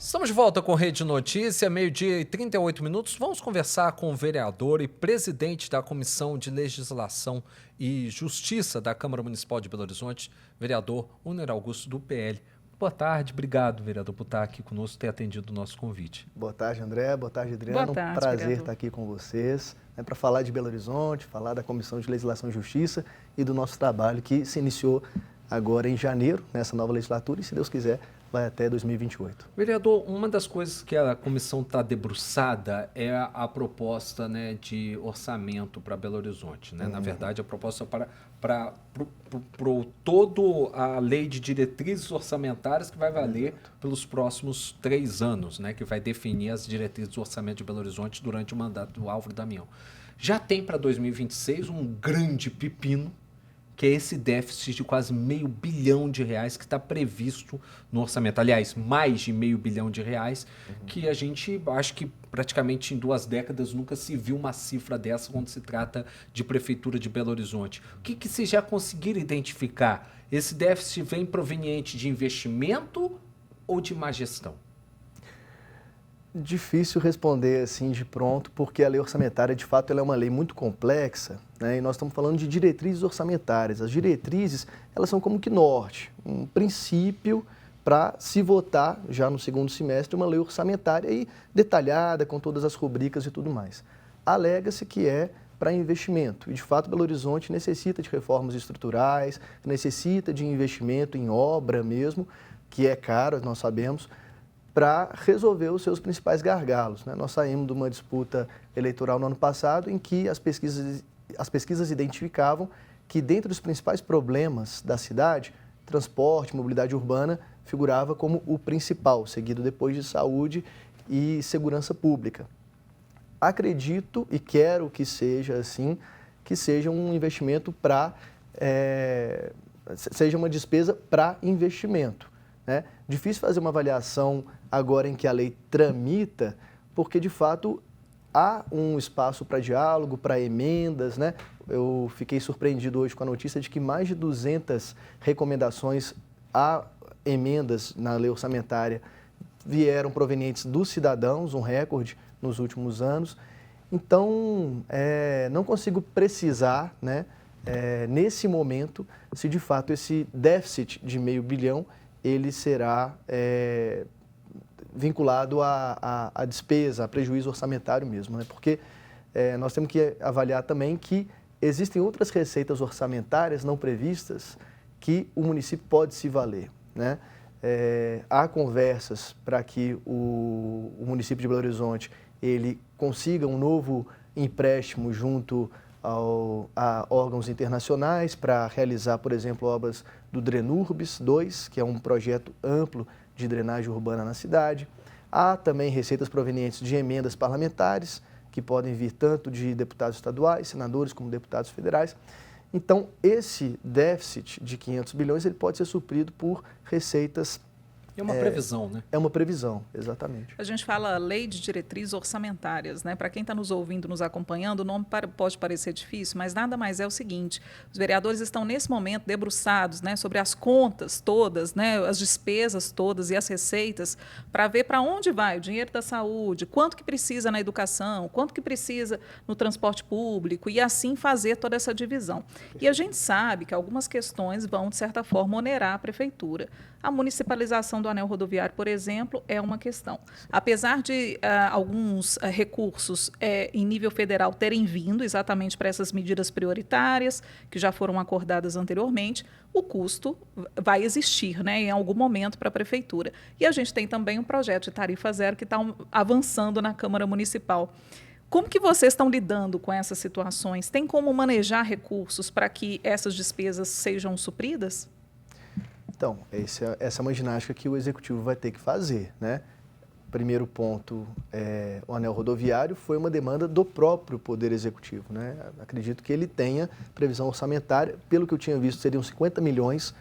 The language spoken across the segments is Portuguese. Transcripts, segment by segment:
Estamos de volta com Rede Notícia, meio-dia e 38 minutos. Vamos conversar com o vereador e presidente da Comissão de Legislação e Justiça da Câmara Municipal de Belo Horizonte, vereador Uner Augusto, do PL. Boa tarde, obrigado, vereador, por estar aqui conosco e ter atendido o nosso convite. Boa tarde, André. Boa tarde, Adriano. Boa tarde, Prazer vereador. estar aqui com vocês, para falar de Belo Horizonte, falar da Comissão de Legislação e Justiça e do nosso trabalho que se iniciou agora em janeiro, nessa nova legislatura, e, se Deus quiser, vai até 2028. Vereador, uma das coisas que a comissão está debruçada é a proposta, né, de orçamento para Belo Horizonte. Né? Na verdade, a proposta para todo a lei de diretrizes orçamentárias que vai valer pelos próximos 3 anos, né, que vai definir as diretrizes do orçamento de Belo Horizonte durante o mandato do Álvaro Damião. Já tem para 2026 um grande pepino, que é esse déficit de quase R$500 bilhão que está previsto no orçamento. Aliás, mais de R$500 bilhão, que a gente, acho que praticamente em 2 décadas nunca se viu uma cifra dessa quando se trata de Prefeitura de Belo Horizonte. O que vocês já conseguiram identificar? Esse déficit vem proveniente de investimento ou de má gestão? Difícil responder assim de pronto, porque a lei orçamentária, de fato, ela é uma lei muito complexa, né? E nós estamos falando de diretrizes orçamentárias. As diretrizes, elas são como que norte, um princípio para se votar já no segundo semestre uma lei orçamentária e detalhada, com todas as rubricas e tudo mais. Alega-se que é para investimento. E, de fato, Belo Horizonte necessita de reformas estruturais, necessita de investimento em obra mesmo, que é caro, nós sabemos, para resolver os seus principais gargalos, né? Nós saímos de uma disputa eleitoral no ano passado em que as pesquisas identificavam que, dentre os principais problemas da cidade, transporte, mobilidade urbana figurava como o principal, seguido depois de saúde e segurança pública. Acredito e quero que seja assim, que seja um investimento seja uma despesa para investimento, né? Difícil fazer uma avaliação agora em que a lei tramita, porque, de fato, há um espaço para diálogo, para emendas, né? Eu fiquei surpreendido hoje com a notícia de que mais de 200 recomendações a emendas na lei orçamentária vieram provenientes dos cidadãos, um recorde nos últimos anos. Então, não consigo precisar, né, nesse momento, se de fato esse déficit de R$500 bilhão ele será vinculado à despesa, a prejuízo orçamentário mesmo, né? Porque nós temos que avaliar também que existem outras receitas orçamentárias não previstas que o município pode se valer, né? Há conversas para que o município de Belo Horizonte ele consiga um novo empréstimo junto a órgãos internacionais para realizar, por exemplo, obras do Drenurbis 2, que é um projeto amplo de drenagem urbana na cidade. Há também receitas provenientes de emendas parlamentares, que podem vir tanto de deputados estaduais, senadores, como deputados federais. Então, esse déficit de R$500 bilhões ele pode ser suprido por receitas. É uma previsão, né? É uma previsão, exatamente. A gente fala lei de diretrizes orçamentárias, né? Para quem está nos ouvindo, nos acompanhando, o nome pode parecer difícil, mas nada mais é o seguinte: os vereadores estão nesse momento debruçados, né, sobre as contas todas, né, as despesas todas e as receitas, para ver para onde vai o dinheiro da saúde, quanto que precisa na educação, quanto que precisa no transporte público e assim fazer toda essa divisão. E a gente sabe que algumas questões vão, de certa forma, onerar a prefeitura. A municipalização do anel rodoviário, por exemplo, é uma questão. Apesar de alguns recursos em nível federal terem vindo exatamente para essas medidas prioritárias, que já foram acordadas anteriormente, o custo vai existir, né, em algum momento para a prefeitura. E a gente tem também um projeto de tarifa zero que está avançando na Câmara Municipal. Como que vocês estão lidando com essas situações? Tem como manejar recursos para que essas despesas sejam supridas? Então, essa é uma ginástica que o Executivo vai ter que fazer, né? Primeiro ponto, o anel rodoviário foi uma demanda do próprio Poder Executivo, né? Acredito que ele tenha previsão orçamentária, pelo que eu tinha visto, seriam R$50 milhões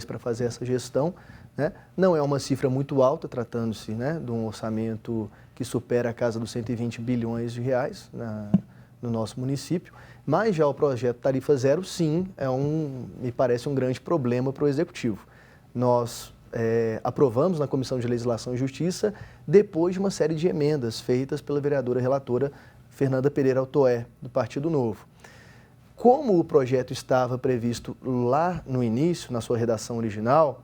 para fazer essa gestão, né? Não é uma cifra muito alta, tratando-se, né, de um orçamento que supera a casa dos R$120 bilhões no nosso município, mas já o projeto Tarifa Zero, sim, me parece um grande problema para o Executivo. Nós aprovamos na Comissão de Legislação e Justiça, depois de uma série de emendas feitas pela vereadora relatora Fernanda Pereira Altoé, do Partido Novo. Como o projeto estava previsto lá no início, na sua redação original,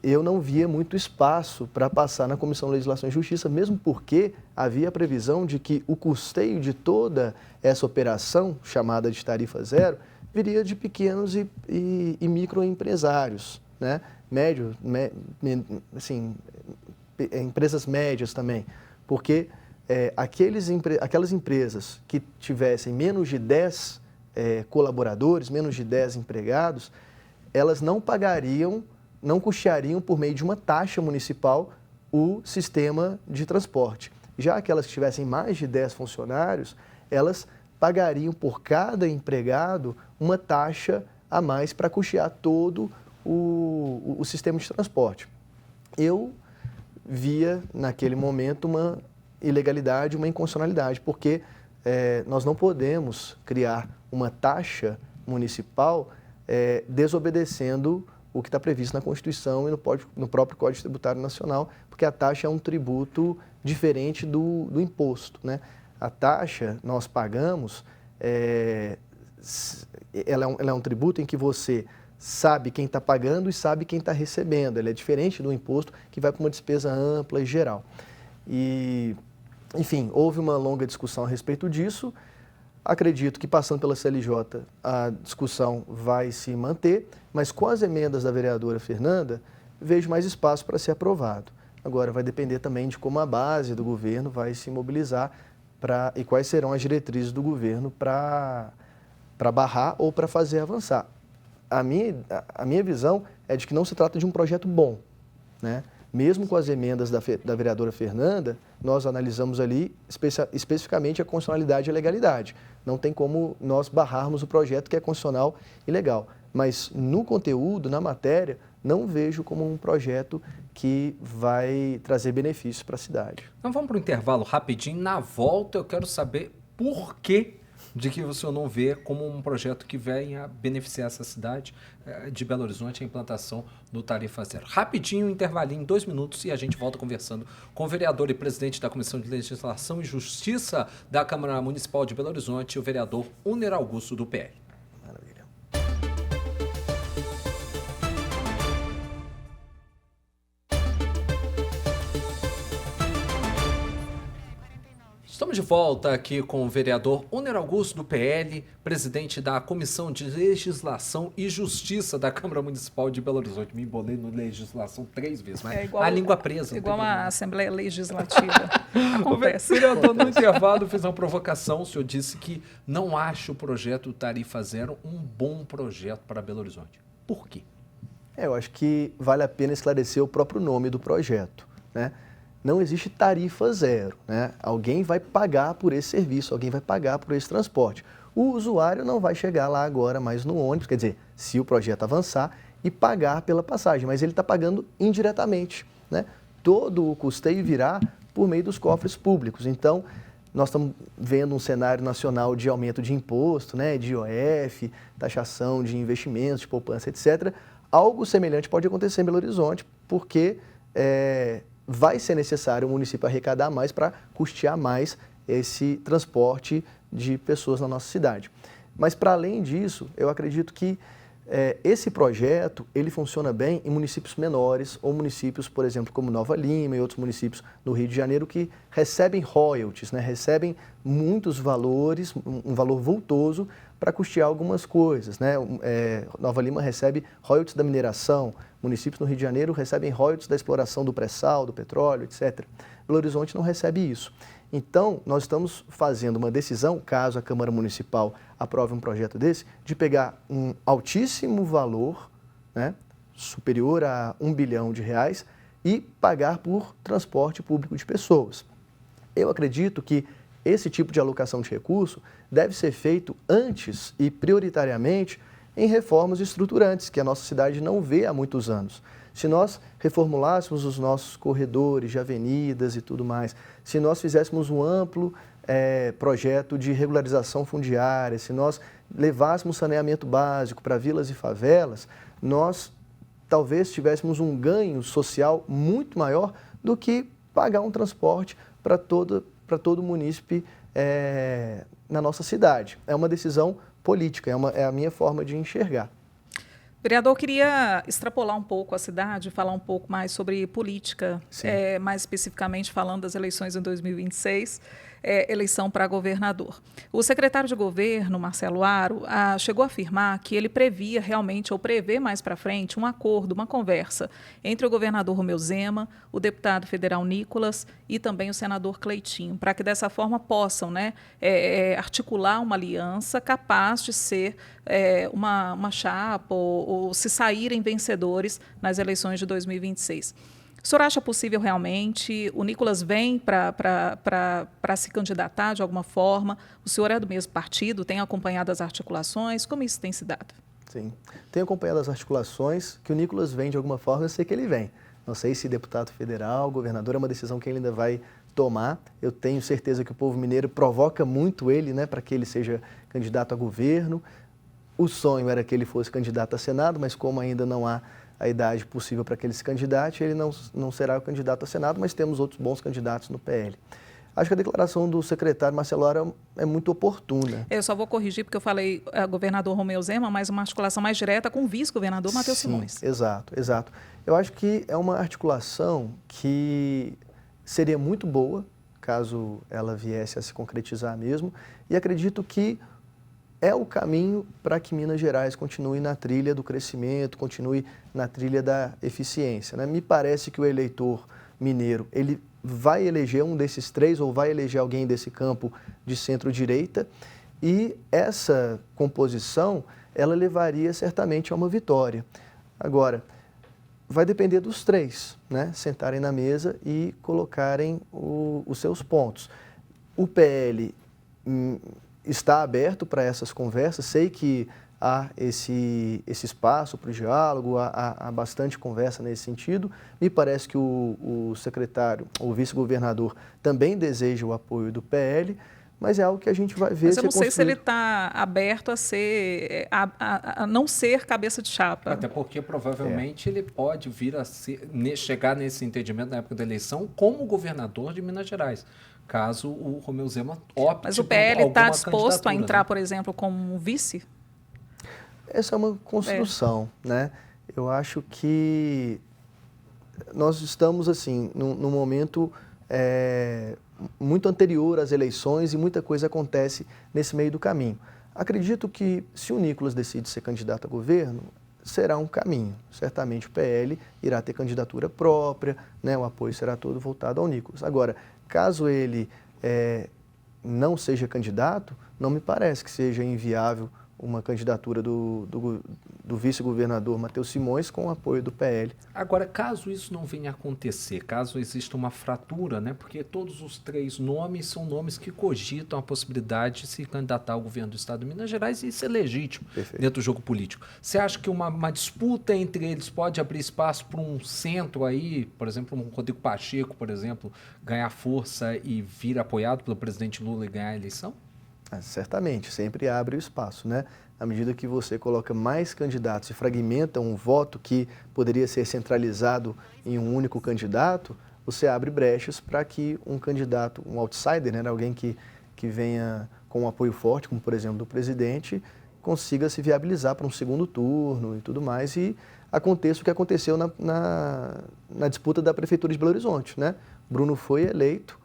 eu não via muito espaço para passar na Comissão de Legislação e Justiça, mesmo porque havia a previsão de que o custeio de toda essa operação, chamada de tarifa zero, viria de pequenos e microempresários, né? Empresas médias também, porque aquelas empresas que tivessem menos de 10 colaboradores, menos de 10 empregados, elas não pagariam, não custeariam por meio de uma taxa municipal o sistema de transporte. Já aquelas que tivessem mais de 10 funcionários, elas pagariam por cada empregado uma taxa a mais para custear todo o sistema de transporte. Eu via, naquele momento, uma ilegalidade, uma inconstitucionalidade, porque nós não podemos criar uma taxa municipal desobedecendo o que está previsto na Constituição e no próprio Código Tributário Nacional, porque a taxa é um tributo diferente do imposto, né? A taxa, nós pagamos, ela é um tributo em que você sabe quem está pagando e sabe quem está recebendo. Ela é diferente do imposto, que vai para uma despesa ampla e geral. E, enfim, houve uma longa discussão a respeito disso. Acredito que, passando pela CLJ, a discussão vai se manter, mas com as emendas da vereadora Fernanda, vejo mais espaço para ser aprovado. Agora, vai depender também de como a base do governo vai se mobilizar e quais serão as diretrizes do governo para barrar ou para fazer avançar. A minha visão é de que não se trata de um projeto bom, né? Mesmo com as emendas da vereadora Fernanda, nós analisamos ali especificamente a constitucionalidade e a legalidade. Não tem como nós barrarmos o projeto que é constitucional e legal. Mas no conteúdo, na matéria, não vejo como um projeto que vai trazer benefícios para a cidade. Então vamos para o intervalo rapidinho. Na volta eu quero saber por que de que o senhor não vê como um projeto que venha beneficiar essa cidade de Belo Horizonte, a implantação do Tarifa Zero. Rapidinho, um intervalinho, 2 minutos, e a gente volta conversando com o vereador e presidente da Comissão de Legislação e Justiça da Câmara Municipal de Belo Horizonte, o vereador Uner Augusto, do PL. Maravilha. Estamos de volta aqui com o vereador Uner Augusto, do PL, presidente da Comissão de Legislação e Justiça da Câmara Municipal de Belo Horizonte. Me embolei no legislação 3 vezes, mas a língua presa. Igual a Assembleia Legislativa. Acontece. O vereador, no intervalo, fez uma provocação. O senhor disse que não acha o projeto Tarifa Zero um bom projeto para Belo Horizonte. Por quê? Eu acho que vale a pena esclarecer o próprio nome do projeto, né? Não existe tarifa zero, né? Alguém vai pagar por esse serviço, alguém vai pagar por esse transporte. O usuário não vai chegar lá agora mais no ônibus, quer dizer, se o projeto avançar, e pagar pela passagem, mas ele está pagando indiretamente, né? Todo o custeio virá por meio dos cofres públicos. Então, nós estamos vendo um cenário nacional de aumento de imposto, né? De IOF, taxação de investimentos, de poupança, etc. Algo semelhante pode acontecer em Belo Horizonte, porque vai ser necessário o município arrecadar mais para custear mais esse transporte de pessoas na nossa cidade. Mas, para além disso, eu acredito que esse projeto ele funciona bem em municípios menores ou municípios, por exemplo, como Nova Lima e outros municípios no Rio de Janeiro que recebem royalties, né? Recebem muitos valores, um valor vultoso para custear algumas coisas, né? Nova Lima recebe royalties da mineração, municípios no Rio de Janeiro recebem royalties da exploração do pré-sal, do petróleo, etc. Belo Horizonte não recebe isso. Então, nós estamos fazendo uma decisão, caso a Câmara Municipal aprove um projeto desse, de pegar um altíssimo valor, né, superior a R$ 1 bilhão, e pagar por transporte público de pessoas. Eu acredito que esse tipo de alocação de recurso deve ser feito antes e prioritariamente em reformas estruturantes, que a nossa cidade não vê há muitos anos. Se nós reformulássemos os nossos corredores de avenidas e tudo mais, se nós fizéssemos um amplo projeto de regularização fundiária, se nós levássemos saneamento básico para vilas e favelas, nós talvez tivéssemos um ganho social muito maior do que pagar um transporte para todo munícipe na nossa cidade. É uma decisão política, é a minha forma de enxergar. Vereador, eu queria extrapolar um pouco a cidade, falar um pouco mais sobre política, mais especificamente falando das eleições em 2026, eleição para governador. O secretário de governo, Marcelo Aro, chegou a afirmar que ele previa realmente, ou prevê mais para frente, um acordo, uma conversa entre o governador Romeu Zema, o deputado federal Nicolas e também o senador Cleitinho, para que dessa forma possam articular uma aliança capaz de ser uma chapa ou se saírem vencedores nas eleições de 2026. O senhor acha possível realmente? O Nicolas vem para se candidatar de alguma forma? O senhor é do mesmo partido? Tem acompanhado as articulações? Como isso tem se dado? Sim, tenho acompanhado as articulações. Que o Nicolas vem de alguma forma, eu sei que ele vem. Não sei se deputado federal, governador, é uma decisão que ele ainda vai tomar. Eu tenho certeza que o povo mineiro provoca muito ele, né, para que ele seja candidato a governo. O sonho era que ele fosse candidato a Senado, mas como ainda não há a idade possível para que ele se candidate, ele não será o candidato a Senado, mas temos outros bons candidatos no PL. Acho que a declaração do secretário Marcelo Aro é muito oportuna. Eu só vou corrigir, porque eu falei governador Romeu Zema, mas uma articulação mais direta com o vice-governador Matheus Simões. Exato. Eu acho que é uma articulação que seria muito boa, caso ela viesse a se concretizar mesmo, e acredito que é o caminho para que Minas Gerais continue na trilha do crescimento, continue na trilha da eficiência, né? Me parece que o eleitor mineiro, ele vai eleger um desses três ou vai eleger alguém desse campo de centro-direita e essa composição, ela levaria certamente a uma vitória. Agora, vai depender dos três, né? Sentarem na mesa e colocarem os seus pontos. O PL está aberto para essas conversas, sei que há esse espaço para o diálogo, há bastante conversa nesse sentido. Me parece que o secretário, o vice-governador, também deseja o apoio do PL, mas é algo que a gente vai ver. Mas eu não sei se ele está aberto a não ser cabeça de chapa. Até porque provavelmente ele pode vir a chegar nesse entendimento na época da eleição como governador de Minas Gerais, caso o Romeu Zema opte. Mas o PL está disposto a entrar, né, por exemplo, como vice? Essa é uma construção, né? Eu acho que nós estamos, assim, num momento muito anterior às eleições e muita coisa acontece nesse meio do caminho. Acredito que, se o Nicolas decide ser candidato a governo, será um caminho. Certamente o PL irá ter candidatura própria, né? O apoio será todo voltado ao Nicolas. Agora, caso ele não seja candidato, não me parece que seja inviável uma candidatura do vice-governador Matheus Simões com o apoio do PL. Agora, caso isso não venha a acontecer, caso exista uma fratura, né, porque todos os três nomes são nomes que cogitam a possibilidade de se candidatar ao governo do Estado de Minas Gerais, e isso é legítimo. Perfeito. Dentro do jogo político. Você acha que uma disputa entre eles pode abrir espaço para um centro aí, por exemplo, um Rodrigo Pacheco, por exemplo, ganhar força e vir apoiado pelo presidente Lula e ganhar a eleição? Certamente, sempre abre o espaço, né? À medida que você coloca mais candidatos e fragmenta um voto que poderia ser centralizado em um único candidato, você abre brechas para que um candidato, um outsider, né, alguém que venha com um apoio forte, como por exemplo do presidente, consiga se viabilizar para um segundo turno e tudo mais, e aconteça o que aconteceu na disputa da Prefeitura de Belo Horizonte, né? Bruno foi eleito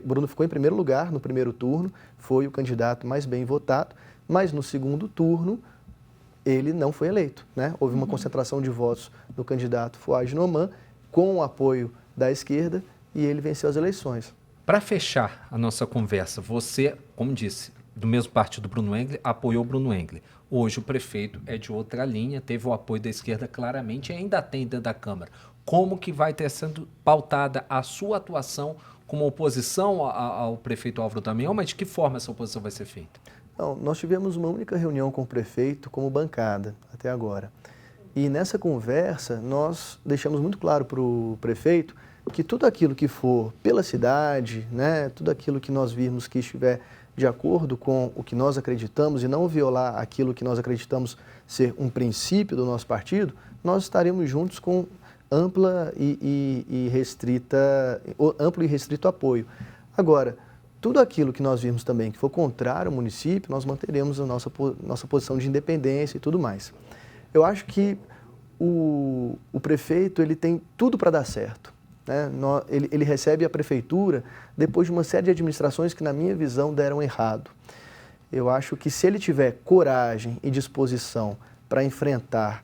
Bruno ficou em primeiro lugar no primeiro turno, foi o candidato mais bem votado, mas no segundo turno ele não foi eleito, né? Houve uma concentração de votos do candidato Fuad Noman com o apoio da esquerda e ele venceu as eleições. Para fechar a nossa conversa, você, como disse, do mesmo partido Bruno Engler, apoiou Bruno Engler. Hoje o prefeito é de outra linha, teve o apoio da esquerda claramente e ainda tem dentro da Câmara. Como que vai ter sendo pautada a sua atuação como oposição ao prefeito Álvaro Damião, mas de que forma essa oposição vai ser feita? Não, nós tivemos uma única reunião com o prefeito como bancada até agora. E nessa conversa nós deixamos muito claro para o prefeito que tudo aquilo que for pela cidade, né, tudo aquilo que nós virmos que estiver de acordo com o que nós acreditamos e não violar aquilo que nós acreditamos ser um princípio do nosso partido, nós estaremos juntos com amplo e restrito apoio. Agora, tudo aquilo que nós vimos também que for contrário ao município, nós manteremos a nossa posição de independência e tudo mais. Eu acho que o prefeito ele tem tudo para dar certo, né? Ele recebe a prefeitura depois de uma série de administrações que, na minha visão, deram errado. Eu acho que se ele tiver coragem e disposição para enfrentar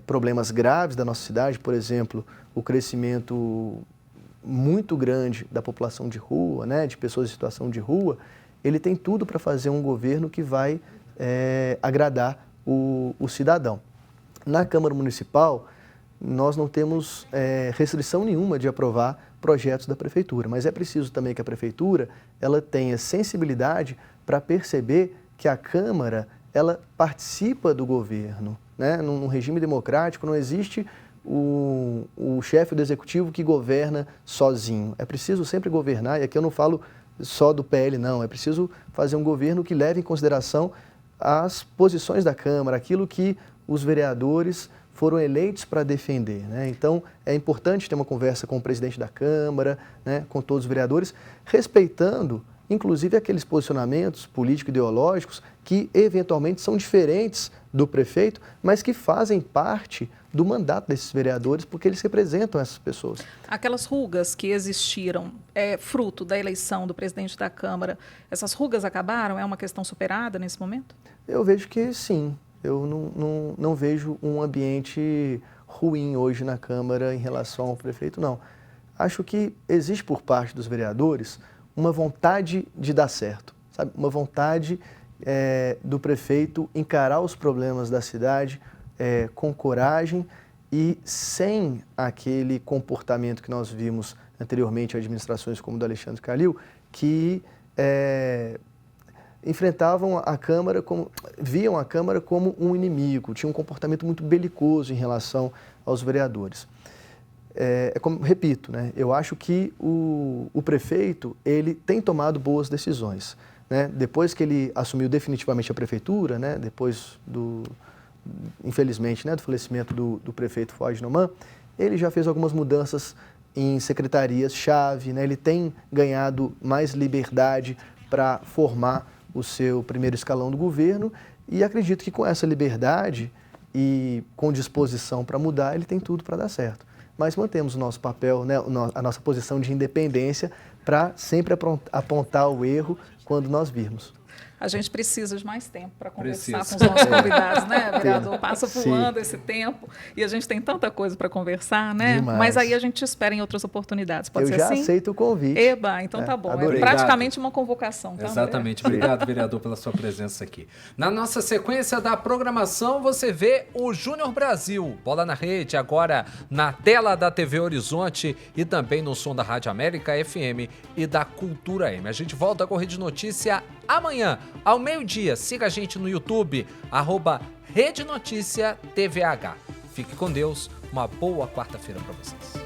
problemas graves da nossa cidade, por exemplo, o crescimento muito grande da população de rua, né, de pessoas em situação de rua, ele tem tudo para fazer um governo que vai agradar o cidadão. Na Câmara Municipal, nós não temos restrição nenhuma de aprovar projetos da Prefeitura, mas é preciso também que a Prefeitura ela tenha sensibilidade para perceber que a Câmara ela participa do governo, né? Num regime democrático não existe o chefe do executivo que governa sozinho. É preciso sempre governar, e aqui eu não falo só do PL, não. É preciso fazer um governo que leve em consideração as posições da Câmara, aquilo que os vereadores foram eleitos para defender, né? Então, é importante ter uma conversa com o presidente da Câmara, né, com todos os vereadores, respeitando, inclusive, aqueles posicionamentos político-ideológicos que, eventualmente, são diferentes do prefeito, mas que fazem parte do mandato desses vereadores, porque eles representam essas pessoas. Aquelas rugas que existiram, fruto da eleição do presidente da Câmara, essas rugas acabaram? É uma questão superada nesse momento? Eu vejo que sim. Eu não vejo um ambiente ruim hoje na Câmara em relação ao prefeito, não. Acho que existe por parte dos vereadores uma vontade de dar certo, sabe? Uma vontade do prefeito encarar os problemas da cidade com coragem e sem aquele comportamento que nós vimos anteriormente em administrações como do Alexandre Calil, que enfrentavam a Câmara, viam a Câmara como um inimigo, tinham um comportamento muito belicoso em relação aos vereadores. Como repito, né, eu acho que o prefeito ele tem tomado boas decisões, né? Depois que ele assumiu definitivamente a prefeitura, né, depois infelizmente, né, do falecimento do prefeito Fuad Noman, ele já fez algumas mudanças em secretarias-chave, né? Ele tem ganhado mais liberdade para formar o seu primeiro escalão do governo e acredito que com essa liberdade e com disposição para mudar, ele tem tudo para dar certo. Mas mantemos o nosso papel, né, a nossa posição de independência para sempre apontar o erro quando nós virmos. A gente precisa de mais tempo para conversar com os nossos convidados, né, vereador? Passa voando esse tempo e a gente tem tanta coisa para conversar, né? Demais. Mas aí a gente te espera em outras oportunidades. Pode ser assim? Eu já aceito o convite. Eba, então tá bom. Adorei. É praticamente uma convocação. Tá, Exatamente. Obrigado, vereador, pela sua presença aqui. Na nossa sequência da programação, você vê o Júnior Brasil. Bola na Rede, agora na tela da TV Horizonte e também no som da Rádio América FM e da Cultura M. A gente volta com a Rede Notícia amanhã, ao meio-dia. Siga a gente no YouTube, @Rede Notícia TVH. Fique com Deus, uma boa quarta-feira para vocês.